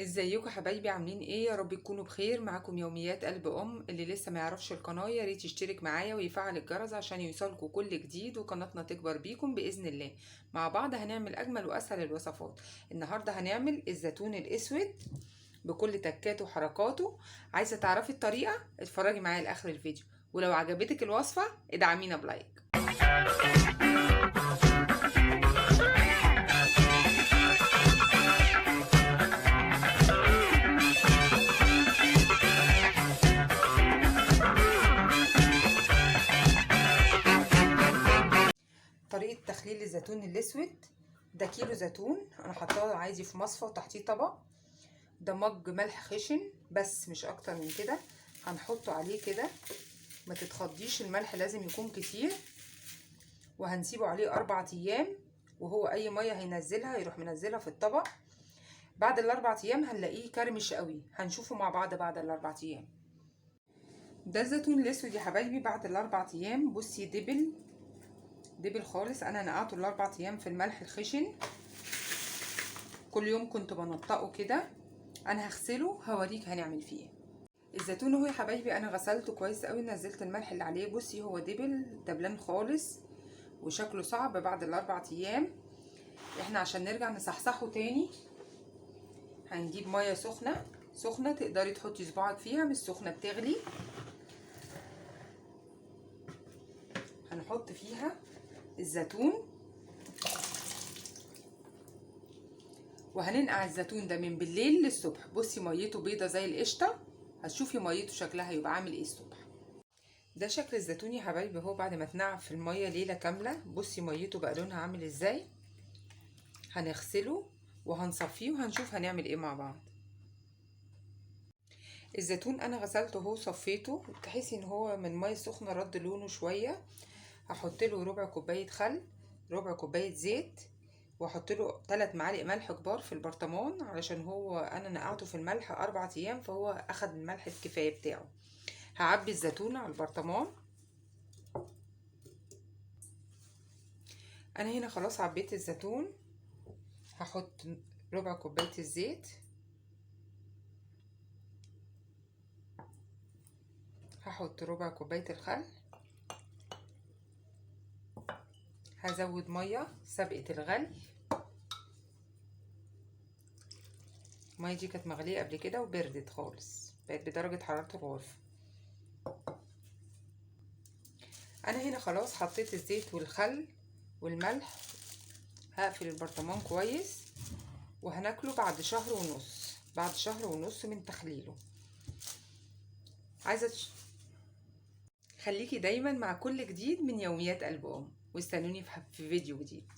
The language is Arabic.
ازيكم حبايبي؟ عاملين ايه؟ يا رب تكونوا بخير. معاكم يوميات قلب ام. اللي لسه ما يعرفش القناه يا ريت يشترك معايا ويفعل الجرس عشان يوصلكوا كل جديد وقناتنا تكبر بيكم باذن الله. مع بعض هنعمل اجمل واسهل الوصفات. النهارده هنعمل الزيتون الاسود بكل تكاته وحركاته. عايزه تعرفي الطريقه؟ اتفرجي معايا لاخر الفيديو، ولو عجبتك الوصفه ادعمينا بلايك. طريقة تخليل الزيتون الاسود. ده كيلو زيتون انا حطاه عادي في مصفى وتحتيه طبق. ده مج ملح خشن بس مش اكتر من كده. هنحطه عليه كده، ما تتخضيش، الملح لازم يكون كتير. وهنسيبه عليه 4 ايام، وهو اي ميه هينزلها يروح منزلها في الطبق. بعد ال4 ايام هنلاقيه كرمش قوي، هنشوفه مع بعض بعد ال4 ايام. ده الزيتون الاسود يا حبايبي بعد ال4 ايام. بصي دبل خالص. انا نقعته ال4 ايام في الملح الخشن. كل يوم كنت بنطقه كده. انا هغسله هوريك هنعمل فيه ايه. الزيتون اهو يا حبايبي انا غسلته كويس قوي، نزلت الملح اللي عليه. بصي هو دبلان خالص وشكله صعب بعد ال4 ايام. احنا عشان نرجع نصحصحه تاني هنجيب ميه سخنه سخنه، تقدري تحطي صباعك فيها، مش سخنه بتغلي. هنحط فيها الزيتون وهننقع الزيتون ده من بالليل للصبح. بصي ميته بيضه زي القشطه، هتشوفي ميته شكلها يبقى عامل ايه الصبح. ده شكل الزيتون يا حبايبي اهو بعد ما اتنقع في الميه ليله كامله. بصي ميته بقى لونها عامل ازاي. هنغسله وهنصفيه وهنشوف هنعمل ايه مع بعض. الزيتون انا غسلته اهو صفيته، تحسي ان هو من ميه سخنه رد لونه شويه. هحط له ربع كوبايه خل، ربع كوبايه زيت، واحط له 3 معالق ملح كبار في البرطمان، علشان هو انا نقعته في الملح 4 ايام فهو اخد الملح الكفايه بتاعه. هعبي الزيتون على البرطمان. انا هنا خلاص عبيت الزيتون. هحط ربع كوبايه الزيت، هحط ربع كوبايه الخل، هزود ميه سابقه الغلي. الميه دي كانت مغليه قبل كده وبردت خالص، بقت بدرجه حراره الغرفه. انا هنا خلاص حطيت الزيت والخل والملح. هقفل البرطمان كويس وهناكله بعد شهر ونص. بعد شهر ونص من تخليله. عايزه خليكي دايما مع كل جديد من يوميات قلب ام، واستنوني في فيديو جديد.